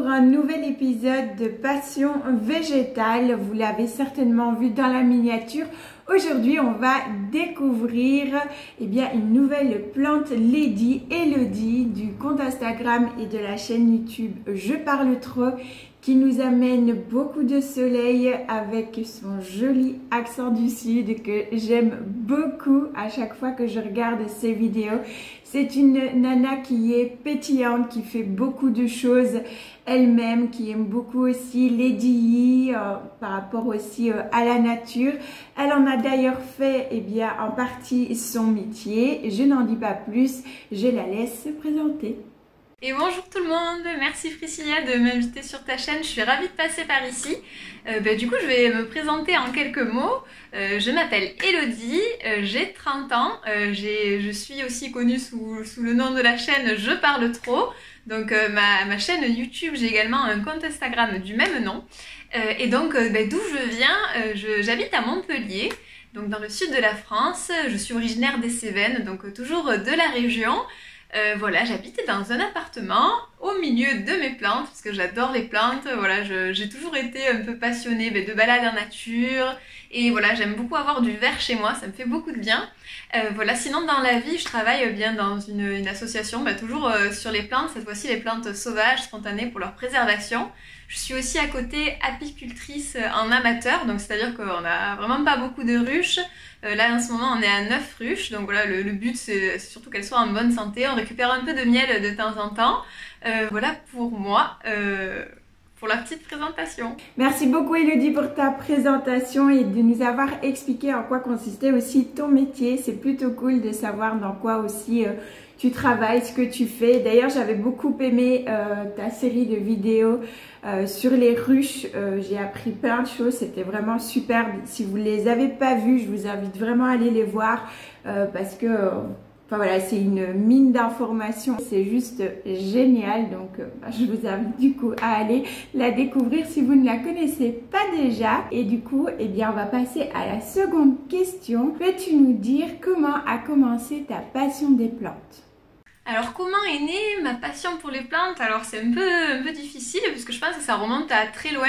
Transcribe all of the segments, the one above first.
pour un nouvel épisode de Passion végétale. Vous l'avez certainement vu dans la miniature. Aujourd'hui, on va découvrir une nouvelle plante Lady Elodie du compte Instagram et de la chaîne YouTube Je parle trop, qui nous amène beaucoup de soleil avec son joli accent du sud que j'aime beaucoup à chaque fois que je regarde ses vidéos. C'est une nana qui est pétillante, qui fait beaucoup de choses elle-même, qui aime beaucoup aussi Lady par rapport aussi à la nature. Elle en a d'ailleurs fait en partie son métier. Je n'en dis pas plus, je la laisse se présenter. Et bonjour tout le monde, merci Priscilla de m'inviter sur ta chaîne, je suis ravie de passer par ici. Du coup je vais me présenter en quelques mots. Je m'appelle Elodie, j'ai 30 ans, je suis aussi connue sous le nom de la chaîne Je parle trop. Donc ma chaîne YouTube, j'ai également un compte Instagram du même nom. D'où je viens, j'habite à Montpellier, donc dans le sud de la France. Je suis originaire des Cévennes, donc toujours de la région. Voilà, j'habite dans un appartement au milieu de mes plantes parce que j'adore les plantes. Voilà, j'ai toujours été un peu passionnée de balades en nature et voilà, j'aime beaucoup avoir du vert chez moi, ça me fait beaucoup de bien. Voilà, sinon dans la vie, je travaille bien dans une association, toujours sur les plantes, cette fois-ci les plantes sauvages, spontanées pour leur préservation. Je suis aussi à côté apicultrice en amateur, donc c'est-à-dire qu'on n'a vraiment pas beaucoup de ruches. Là en ce moment on est à 9 ruches, donc voilà, le but c'est surtout qu'elles soient en bonne santé. On récupère un peu de miel de temps en temps. Voilà pour moi, pour la petite présentation. Merci beaucoup Elodie pour ta présentation et de nous avoir expliqué en quoi consistait aussi ton métier. C'est plutôt cool de savoir dans quoi aussi tu travailles, ce que tu fais. D'ailleurs, j'avais beaucoup aimé ta série de vidéos sur les ruches. J'ai appris plein de choses, c'était vraiment super. Si vous ne les avez pas vues, je vous invite vraiment à aller les voir parce que voilà, c'est une mine d'informations, c'est juste génial. Donc je vous invite du coup à aller la découvrir si vous ne la connaissez pas déjà. Et du coup, on va passer à la seconde question. Peux-tu nous dire comment a commencé ta passion des plantes ? Alors comment est née ma passion pour les plantes? Alors c'est un peu difficile parce que je pense que ça remonte à très loin.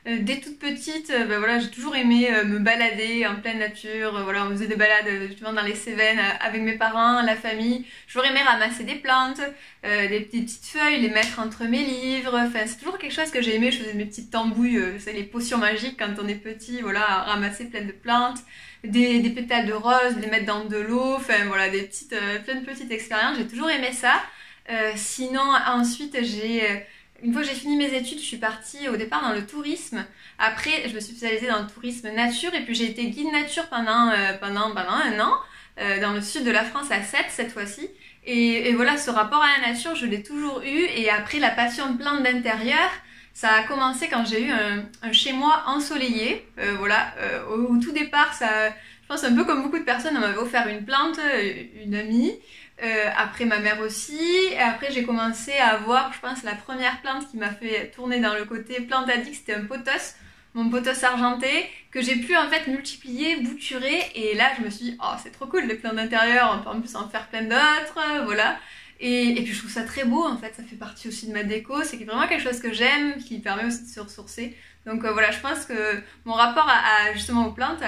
Dès toute petite, voilà, j'ai toujours aimé me balader en pleine nature. Voilà, on faisait des balades justement dans les Cévennes avec mes parents, la famille. J'ai toujours aimé ramasser des plantes, des petites feuilles, les mettre entre mes livres. Enfin, c'est toujours quelque chose que j'ai aimé. Je faisais mes petites tambouilles, c'est les potions magiques quand on est petit, voilà, à ramasser plein de plantes. Des pétales de rose, les mettre dans de l'eau, enfin voilà, plein de petites expériences, j'ai toujours aimé ça. Sinon, ensuite, une fois que j'ai fini mes études, je suis partie au départ dans le tourisme. Après, je me suis spécialisée dans le tourisme nature et puis j'ai été guide nature pendant un an, dans le sud de la France à Sète cette fois-ci. Et voilà, ce rapport à la nature, je l'ai toujours eu. Et après, la passion de plantes d'intérieur, ça a commencé quand j'ai eu un chez-moi ensoleillé. Au tout départ, je pense un peu comme beaucoup de personnes, on m'avait offert une plante, une amie, après ma mère aussi. Et après, j'ai commencé à voir, je pense, la première plante qui m'a fait tourner dans le côté plante addict, c'était un pothos, mon pothos argenté, que j'ai pu en fait multiplier, bouturer. Et là, je me suis dit, oh, c'est trop cool, les plantes d'intérieur, on peut en plus en faire plein d'autres, voilà. Et puis je trouve ça très beau en fait, ça fait partie aussi de ma déco, c'est vraiment quelque chose que j'aime, qui permet aussi de se ressourcer. Donc voilà, je pense que mon rapport justement aux plantes,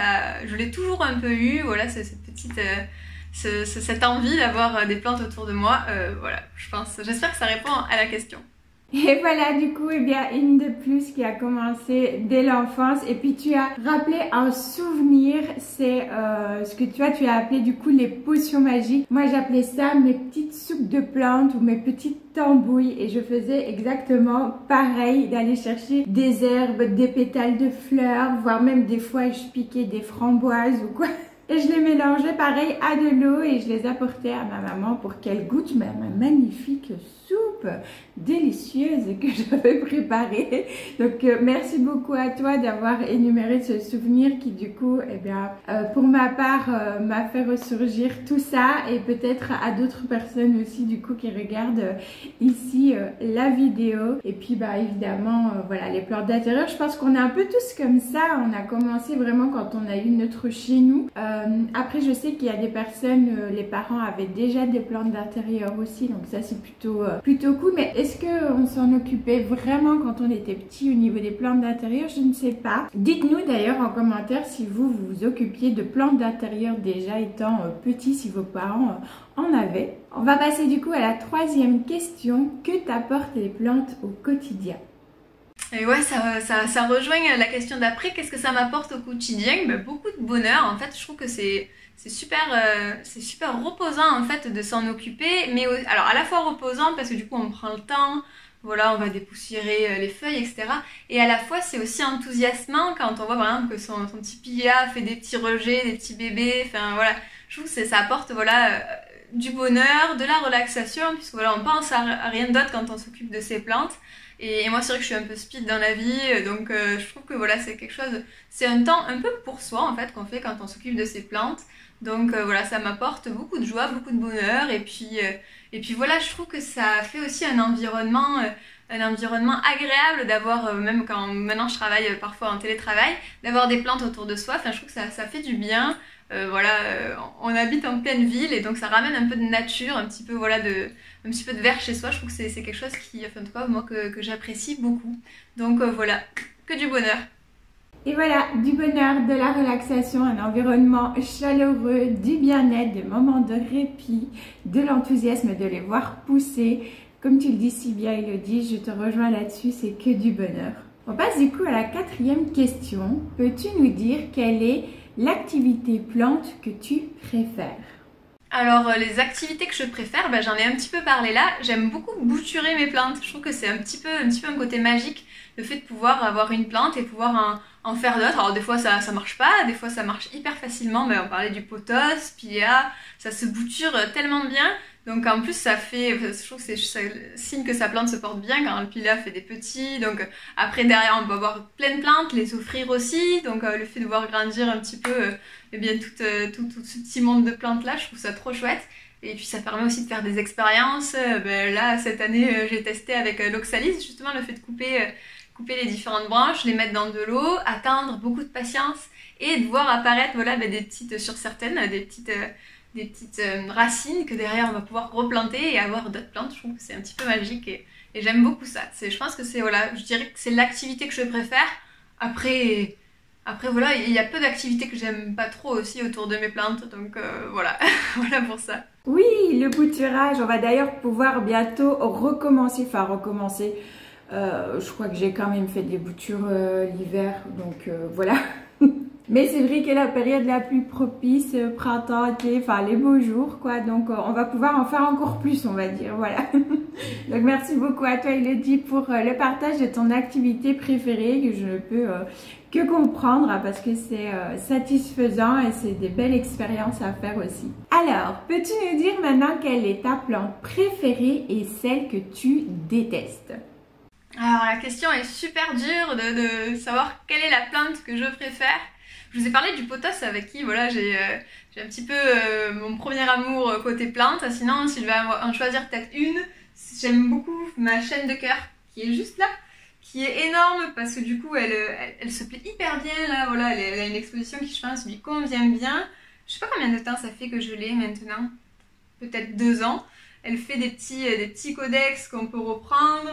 je l'ai toujours un peu eu, voilà, c'est cette envie d'avoir des plantes autour de moi, voilà, j'espère que ça répond à la question. Et voilà, du coup, une de plus qui a commencé dès l'enfance. Et puis tu as rappelé un souvenir, c'est ce que tu as appelé du coup les potions magiques. Moi j'appelais ça mes petites soupes de plantes ou mes petites tambouilles. Et je faisais exactement pareil, d'aller chercher des herbes, des pétales de fleurs, voire même des fois je piquais des framboises ou quoi. Et je les mélangeais pareil à de l'eau et je les apportais à ma maman pour qu'elle goûte ma magnifique soupe délicieuse que j'avais préparée. Donc merci beaucoup à toi d'avoir énuméré ce souvenir qui du coup, pour ma part, m'a fait ressurgir tout ça et peut-être à d'autres personnes aussi du coup qui regardent ici la vidéo. Et puis évidemment, voilà, les plantes d'intérieur, je pense qu'on est un peu tous comme ça. On a commencé vraiment quand on a eu notre chez nous. Après je sais qu'il y a des personnes, les parents avaient déjà des plantes d'intérieur aussi, donc ça c'est plutôt beaucoup, mais est-ce qu'on s'en occupait vraiment quand on était petit au niveau des plantes d'intérieur? Je ne sais pas. Dites-nous d'ailleurs en commentaire si vous vous occupiez de plantes d'intérieur déjà étant petit, si vos parents en avaient. On va passer du coup à la troisième question. Que t'apportent les plantes au quotidien? Et ouais, ça rejoint la question d'après. Qu'est-ce que ça m'apporte au quotidien? Ben, beaucoup de bonheur. En fait, je trouve que c'est super reposant en fait de s'en occuper. Mais alors à la fois reposant parce que du coup on prend le temps. Voilà, on va dépoussiérer les feuilles, etc. Et à la fois, c'est aussi enthousiasmant quand on voit par exemple que son petit pilla fait des petits rejets, des petits bébés. Enfin voilà, je trouve que ça apporte voilà du bonheur, de la relaxation, puisque voilà, on pense à rien d'autre quand on s'occupe de ces plantes. Et moi, c'est vrai que je suis un peu speed dans la vie, donc je trouve que voilà, c'est quelque chose, c'est un temps un peu pour soi en fait qu'on fait quand on s'occupe de ces plantes. Donc voilà, ça m'apporte beaucoup de joie, beaucoup de bonheur, et puis voilà, je trouve que ça fait aussi un environnement agréable d'avoir, même quand maintenant je travaille parfois en télétravail, d'avoir des plantes autour de soi. Enfin, je trouve que ça fait du bien. Voilà, on habite en pleine ville et donc ça ramène un peu de nature, un petit peu voilà un petit peu de verre chez soi. Je trouve que c'est quelque chose qui, enfin en tout cas moi que j'apprécie beaucoup. Donc voilà, que du bonheur. Et voilà, du bonheur, de la relaxation, un environnement chaleureux, du bien-être, des moments de répit, de l'enthousiasme de les voir pousser. Comme tu le dis si bien Elodie, je te rejoins là-dessus, c'est que du bonheur. On passe du coup à la quatrième question. Peux-tu nous dire quelle est l'activité plante que tu préfères? Alors les activités que je préfère, j'en ai un petit peu parlé là. J'aime beaucoup bouturer mes plantes. Je trouve que c'est un petit peu un côté magique, le fait de pouvoir avoir une plante et pouvoir en faire d'autres. Alors des fois ça marche pas, des fois ça marche hyper facilement. Mais on parlait du pothos, pilla, ça se bouture tellement bien. Donc en plus ça fait, je trouve que c'est signe que sa plante se porte bien quand le pilla fait des petits. Donc après derrière on peut avoir plein de plantes, les offrir aussi. Donc le fait de voir grandir un petit peu eh bien tout ce petit monde de plantes là, je trouve ça trop chouette. Et puis ça permet aussi de faire des expériences. Là cette année j'ai testé avec l'oxalis justement le fait de couper les différentes branches, les mettre dans de l'eau, attendre, beaucoup de patience et de voir apparaître voilà des petites sur certaines des petites racines que derrière on va pouvoir replanter et avoir d'autres plantes. Je trouve que c'est un petit peu magique et j'aime beaucoup ça. Je pense que c'est voilà, je dirais que c'est l'activité que je préfère. Après voilà, il y a peu d'activités que j'aime pas trop aussi autour de mes plantes, donc voilà, voilà pour ça. Oui, le bouturage, on va d'ailleurs pouvoir bientôt recommencer. Je crois que j'ai quand même fait des boutures l'hiver, donc voilà. Mais c'est vrai que la période la plus propice, printemps, été, enfin les beaux jours quoi, donc on va pouvoir en faire encore plus on va dire, voilà. Donc merci beaucoup à toi Elodie pour le partage de ton activité préférée que je ne peux que comprendre parce que c'est satisfaisant et c'est des belles expériences à faire aussi. Alors, peux-tu nous dire maintenant quelle est ta plante préférée et celle que tu détestes? Alors la question est super dure de savoir quelle est la plante que je préfère. Je vous ai parlé du pothos avec qui voilà j'ai un petit peu mon premier amour côté plante. Sinon si je vais en choisir peut-être une, j'aime beaucoup ma chêne de cœur qui est juste là, qui est énorme parce que du coup elle se plaît hyper bien là, voilà, elle a une exposition qui je pense lui convient bien. Je sais pas combien de temps ça fait que je l'ai maintenant, peut-être 2 ans. Elle fait des petits codex qu'on peut reprendre.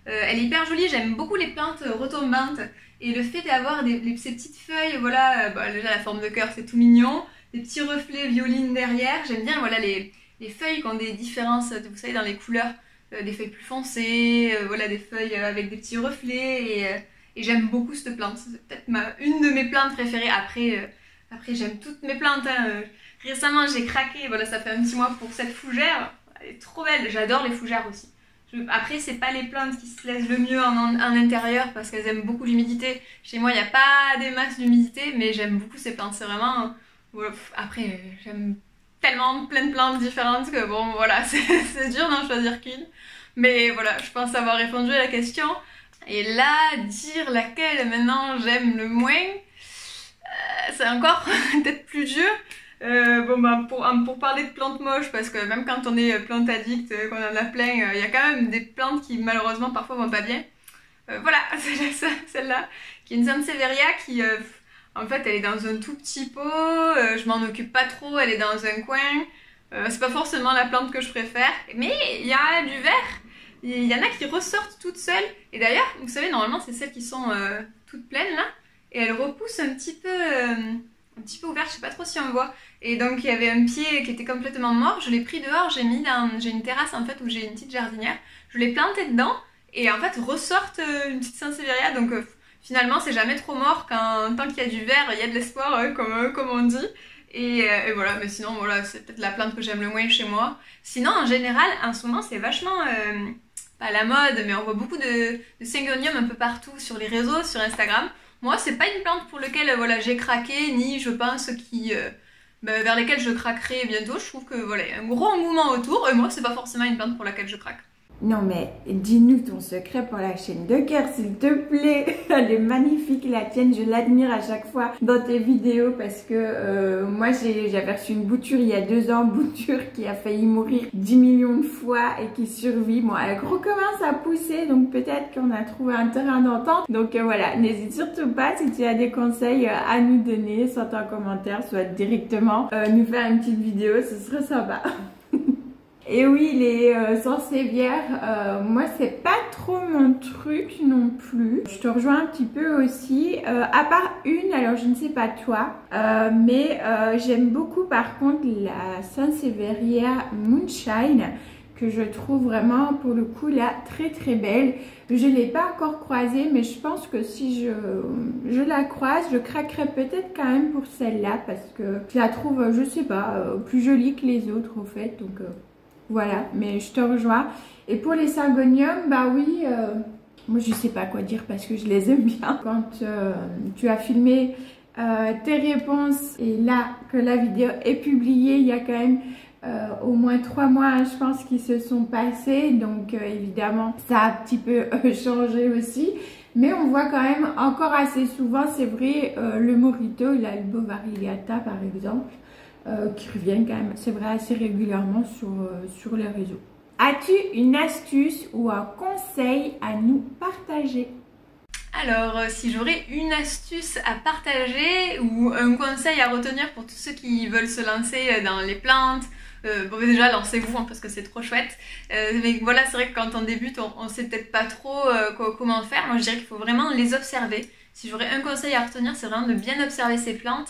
Elle est hyper jolie, j'aime beaucoup les plantes retombantes et le fait d'avoir ces petites feuilles, voilà, déjà la forme de cœur c'est tout mignon, des petits reflets violines derrière, j'aime bien voilà les feuilles qui ont des différences, vous savez dans les couleurs, des feuilles plus foncées, voilà des feuilles avec des petits reflets et j'aime beaucoup cette plante, c'est peut-être une de mes plantes préférées. Après j'aime toutes mes plantes, hein. Récemment j'ai craqué, voilà ça fait un petit mois pour cette fougère, elle est trop belle, j'adore les fougères aussi. Après, c'est pas les plantes qui se laissent le mieux en intérieur parce qu'elles aiment beaucoup l'humidité. Chez moi, il n'y a pas des masses d'humidité, mais j'aime beaucoup ces plantes. C'est vraiment... Après, j'aime tellement plein de plantes différentes que bon, voilà, c'est dur d'en choisir qu'une. Mais voilà, je pense avoir répondu à la question. Et là, dire laquelle maintenant j'aime le moins, c'est encore peut-être plus dur. Pour parler de plantes moches, parce que même quand on est plante addict, qu'on en a plein, il y a quand même des plantes qui malheureusement parfois vont pas bien. Voilà, c'est celle-là, qui est une Sansevieria qui, en fait, elle est dans un tout petit pot, je m'en occupe pas trop, elle est dans un coin. C'est pas forcément la plante que je préfère, mais il y a du vert, il y en a qui ressortent toutes seules. Et d'ailleurs, vous savez, normalement, c'est celles qui sont toutes pleines là. Et elles repoussent un petit peu ouvertes, je sais pas trop si on voit. Et donc, il y avait un pied qui était complètement mort. Je l'ai pris dehors, j'ai une terrasse en fait où j'ai une petite jardinière. Je l'ai planté dedans. Et en fait, ressortent une petite Sansevieria. Donc, finalement, c'est jamais trop mort. Tant qu'il y a du vert, il y a de l'espoir, comme on dit. Et voilà, mais sinon, voilà, c'est peut-être la plante que j'aime le moins chez moi. Sinon, en général, en ce moment, c'est vachement, pas la mode, mais on voit beaucoup de syngonium un peu partout sur les réseaux, sur Instagram. Moi, c'est pas une plante pour laquelle voilà, j'ai craqué, ni je pense vers lesquelles je craquerai bientôt. Je trouve que voilà, il y a un gros engouement autour, et moi, c'est pas forcément une plante pour laquelle je craque. Non mais dis-nous ton secret pour la chaîne de cœur s'il te plaît. Elle est magnifique la tienne, je l'admire à chaque fois dans tes vidéos parce que moi j'avais reçu une bouture il y a 2 ans, bouture qui a failli mourir 10 millions de fois et qui survit. Bon, elle recommence à pousser donc peut-être qu'on a trouvé un terrain d'entente. Donc voilà, n'hésite surtout pas si tu as des conseils à nous donner, soit en commentaire, soit directement nous faire une petite vidéo, ce serait sympa. Et oui, les sansevieres, moi c'est pas trop mon truc non plus. Je te rejoins un petit peu aussi, à part une, alors je ne sais pas toi, mais j'aime beaucoup par contre la Sansevieria Moonshine, que je trouve vraiment pour le coup là très très belle. Je ne l'ai pas encore croisée, mais je pense que si je la croise, je craquerai peut-être quand même pour celle-là parce que je la trouve, je sais pas, plus jolie que les autres au fait, donc... Voilà, mais je te rejoins. Et pour les syngoniums, bah oui, moi je sais pas quoi dire parce que je les aime bien. Quand tu as filmé tes réponses et là que la vidéo est publiée, il y a quand même au moins 3 mois, hein, je pense, qui se sont passés. Donc évidemment, ça a un petit peu changé aussi. Mais on voit quand même encore assez souvent, c'est vrai, le Morito, l'Albo variegata par exemple. Qui reviennent quand même, c'est vrai, assez régulièrement sur les réseaux. As-tu une astuce ou un conseil à nous partager? Alors, si j'aurais une astuce à partager ou un conseil à retenir pour tous ceux qui veulent se lancer dans les plantes, bon déjà lancez-vous hein, parce que c'est trop chouette. Mais voilà, c'est vrai que quand on débute, on sait peut-être pas trop comment faire. Moi, je dirais qu'il faut vraiment les observer. Si j'aurais un conseil à retenir, c'est vraiment de bien observer ces plantes.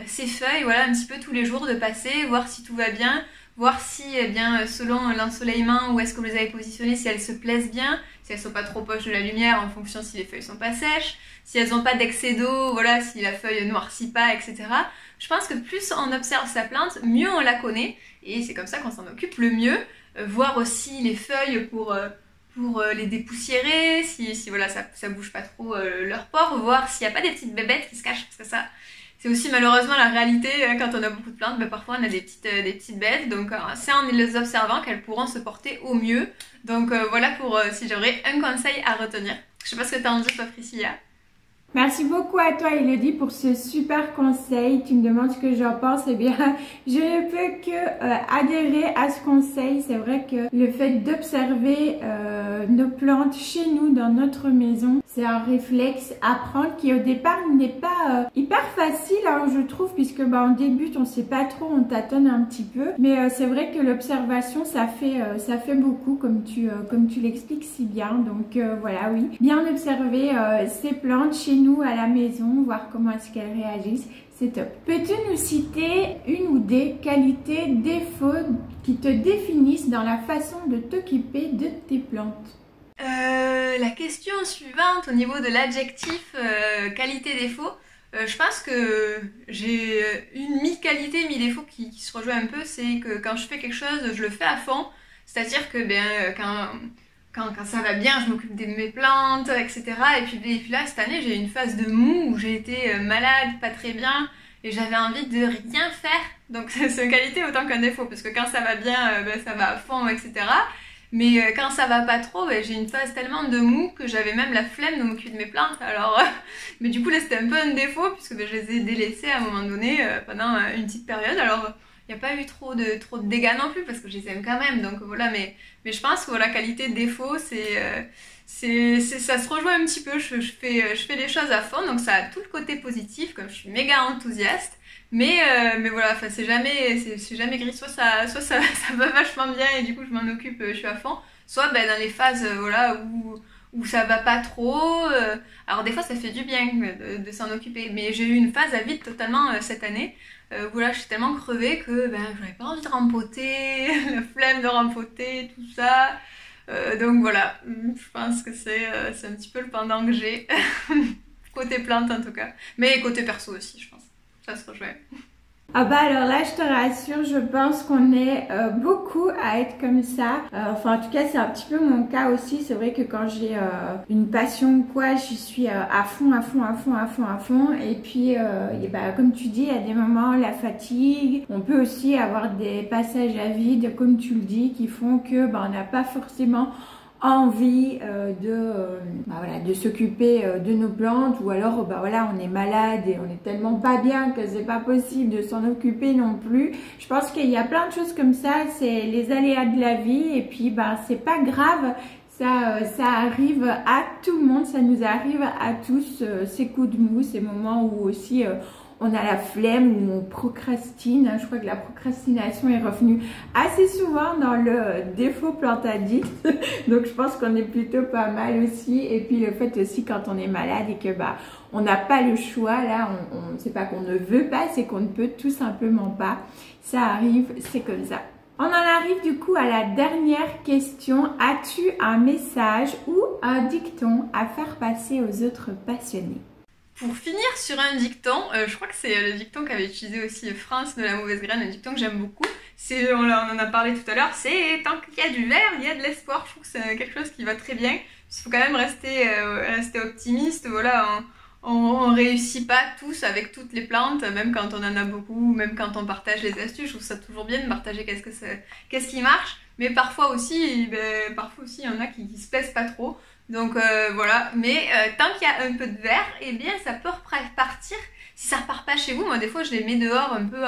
Ces feuilles, voilà, un petit peu tous les jours de passer, voir si tout va bien, voir si, eh bien, selon l'ensoleillement, où est-ce que vous les avez positionnées, si elles se plaisent bien, si elles sont pas trop proches de la lumière, en fonction si les feuilles sont pas sèches, si elles n'ont pas d'excès d'eau, voilà, si la feuille noircit pas, etc. Je pense que plus on observe sa plante, mieux on la connaît, et c'est comme ça qu'on s'en occupe le mieux. Voir aussi les feuilles pour les dépoussiérer, si voilà, ça bouge pas trop leur port, voir s'il n'y a pas des petites bébêtes qui se cachent, parce que ça... C'est aussi malheureusement la réalité quand on a beaucoup de plantes, ben parfois on a des petites bêtes, donc c'est en les observant qu'elles pourront se porter au mieux. Donc voilà pour si j'aurais un conseil à retenir. Je sais pas ce que tu as en dis toi Priscilla. Merci beaucoup à toi Elodie pour ce super conseil. Tu me demandes ce que j'en pense. Eh bien, je ne peux que adhérer à ce conseil. C'est vrai que le fait d'observer nos plantes chez nous, dans notre maison, c'est un réflexe à prendre qui au départ n'est pas hyper facile, hein, je trouve, puisque bah, on débute, on sait pas trop, on tâtonne un petit peu. Mais c'est vrai que l'observation, ça fait beaucoup, comme tu l'expliques si bien. Donc voilà, oui, bien observer ces plantes chez nous à la maison, voir comment est-ce qu'elles réagissent, c'est top. Peux-tu nous citer une ou des qualités, défauts qui te définissent dans la façon de t'occuper de tes plantes? La question suivante au niveau de l'adjectif qualité-défaut, je pense que j'ai une mi-qualité, mi-défaut qui se rejoint un peu, c'est que quand je fais quelque chose, je le fais à fond, c'est-à-dire que quand ça va bien, je m'occupe de mes plantes, etc. Et puis là, cette année, j'ai eu une phase de mou où j'ai été malade, pas très bien, et j'avais envie de rien faire. Donc c'est une qualité autant qu'un défaut, parce que quand ça va bien, ça va à fond, etc. Mais quand ça va pas trop, j'ai une phase tellement de mou que j'avais même la flemme de m'occuper de mes plantes. Alors, mais du coup là c'était un peu un défaut puisque je les ai délaissées à un moment donné pendant une petite période. Alors il n'y a pas eu trop de dégâts non plus parce que je les aime quand même. Donc voilà, mais je pense que voilà, qualité défaut, ça se rejoint un petit peu. Je fais les choses à fond, donc ça a tout le côté positif, comme je suis méga enthousiaste. Mais voilà, c'est jamais gris, soit ça va vachement bien et du coup je m'en occupe, je suis à fond, soit ben, dans les phases voilà, où ça va pas trop. Alors des fois ça fait du bien de s'en occuper, mais j'ai eu une phase à vide totalement cette année, où là je suis tellement crevée que ben, j'avais pas envie de rempoter, la flemme de rempoter, tout ça. Donc voilà, je pense que c'est un petit peu le pendant que j'ai, côté plante en tout cas, mais côté perso aussi je pense, ça se rejoint. Ah bah alors là je te rassure, je pense qu'on est beaucoup à être comme ça, enfin en tout cas c'est un petit peu mon cas aussi. C'est vrai que quand j'ai une passion ou quoi, je suis à fond, et puis et bah, comme tu dis, il y a des moments la fatigue, on peut aussi avoir des passages à vide comme tu le dis qui font que bah, on n'a pas forcément envie de s'occuper de nos plantes, ou alors bah voilà, on est malade et on est tellement pas bien que c'est pas possible de s'en occuper non plus. Je pense qu'il y a plein de choses comme ça, c'est les aléas de la vie, et puis bah c'est pas grave. Ça arrive à tout le monde, ça nous arrive à tous, ces coups de mou, ces moments où aussi on a la flemme, où on procrastine. Je crois que la procrastination est revenue assez souvent dans le défaut plantadiste. Donc je pense qu'on est plutôt pas mal aussi. Et puis le fait aussi quand on est malade et que bah on n'a pas le choix, là c'est pas qu'on ne veut pas, c'est qu'on ne peut tout simplement pas. Ça arrive, c'est comme ça. On en arrive du coup à la dernière question. As-tu un message ou un dicton à faire passer aux autres passionnés? Pour finir sur un dicton, je crois que c'est le dicton qu'avait utilisé aussi France de la mauvaise graine, un dicton que j'aime beaucoup. On en a parlé tout à l'heure, c'est tant qu'il y a du vert, il y a de l'espoir. Je trouve que c'est quelque chose qui va très bien. Il faut quand même rester optimiste. Voilà, on réussit pas tous avec toutes les plantes, même quand on en a beaucoup, même quand on partage les astuces. Je trouve ça toujours bien de partager qu'est-ce qui marche. Mais parfois aussi, il y en a qui se plaisent pas trop. Donc voilà, mais tant qu'il y a un peu de vert, eh bien ça peut repartir. Si ça repart pas chez vous, moi des fois je les mets dehors un peu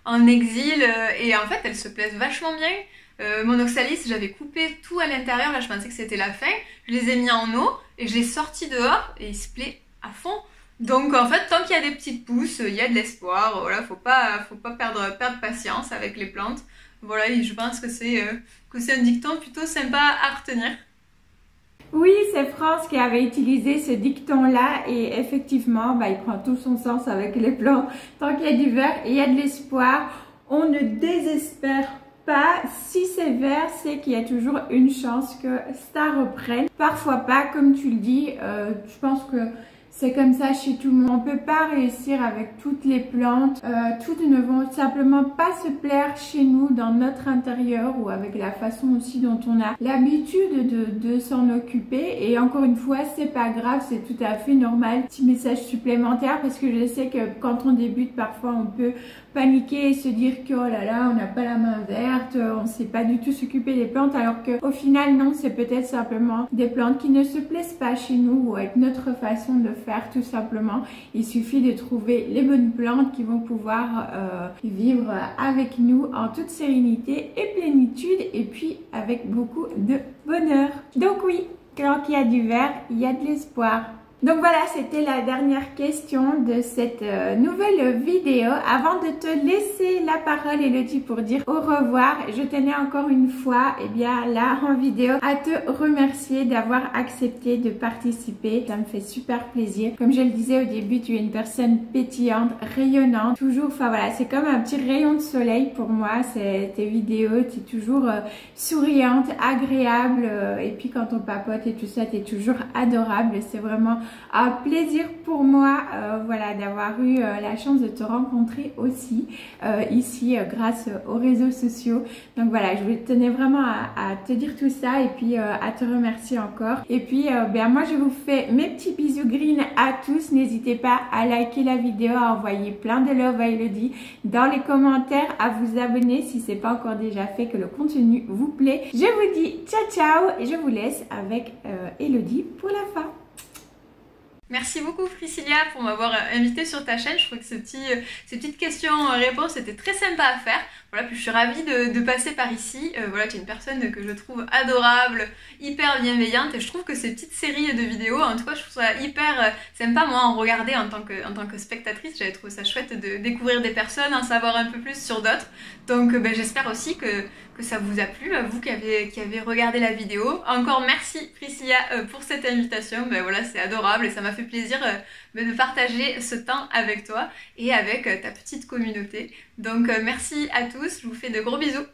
en exil, et en fait elles se plaisent vachement bien. Mon oxalis, j'avais coupé tout à l'intérieur, là je pensais que c'était la fin. Je les ai mis en eau et je les ai sortis dehors et il se plaît à fond. Donc en fait tant qu'il y a des petites pousses, il y a de l'espoir. Voilà, faut pas perdre patience avec les plantes. Voilà, et je pense que c'est un dicton plutôt sympa à retenir. Oui, c'est France qui avait utilisé ce dicton-là, et effectivement, bah, il prend tout son sens avec les plantes. Tant qu'il y a du vert, il y a de l'espoir. On ne désespère pas. Si c'est vert, c'est qu'il y a toujours une chance que ça reprenne. Parfois pas, comme tu le dis. Je pense que c'est comme ça chez tout le monde. On peut pas réussir avec toutes les plantes. Toutes ne vont simplement pas se plaire chez nous, dans notre intérieur, ou avec la façon aussi dont on a l'habitude de s'en occuper. Et encore une fois, c'est pas grave, c'est tout à fait normal. Petit message supplémentaire, parce que je sais que quand on débute, parfois on peut paniquer et se dire que oh là là, on n'a pas la main verte, on sait pas du tout s'occuper des plantes, alors que au final non, c'est peut-être simplement des plantes qui ne se plaisent pas chez nous, ou avec notre façon de faire tout simplement. Il suffit de trouver les bonnes plantes qui vont pouvoir vivre avec nous en toute sérénité et plénitude, et puis avec beaucoup de bonheur. Donc oui, quand il y a du vert, il y a de l'espoir. Donc voilà, c'était la dernière question de cette nouvelle vidéo. Avant de te laisser la parole, Elodie, pour dire au revoir, je tenais encore une fois, là en vidéo, à te remercier d'avoir accepté de participer. Ça me fait super plaisir. Comme je le disais au début, tu es une personne pétillante, rayonnante, toujours, enfin voilà, c'est comme un petit rayon de soleil pour moi, tes vidéos. Tu es toujours souriante, agréable, et puis quand on papote et tout ça, tu es toujours adorable. C'est vraiment un plaisir pour moi voilà, d'avoir eu la chance de te rencontrer aussi ici grâce aux réseaux sociaux. Donc voilà, je tenais vraiment à te dire tout ça, et puis à te remercier encore. Et puis moi je vous fais mes petits bisous green à tous. N'hésitez pas à liker la vidéo, à envoyer plein de love à Elodie dans les commentaires, à vous abonner si ce n'est pas encore déjà fait, que le contenu vous plaît. Je vous dis ciao ciao, et je vous laisse avec Elodie pour la fin. Merci beaucoup Priscilla pour m'avoir invité sur ta chaîne. Je trouve que ces petites questions-réponses étaient très sympas à faire. Voilà, puis je suis ravie de passer par ici. Voilà, tu es une personne que je trouve adorable, hyper bienveillante, et je trouve que ces petites séries de vidéos, en tout cas, je trouve ça hyper sympa, moi, en regarder en tant que spectatrice. J'avais trouvé ça chouette de découvrir des personnes, en savoir un peu plus sur d'autres. Donc j'espère aussi que ça vous a plu, vous qui avez regardé la vidéo. Encore merci Priscilla pour cette invitation. Voilà, c'est adorable et ça m'a fait plaisir de partager ce temps avec toi et avec ta petite communauté. Donc merci à tous, je vous fais de gros bisous.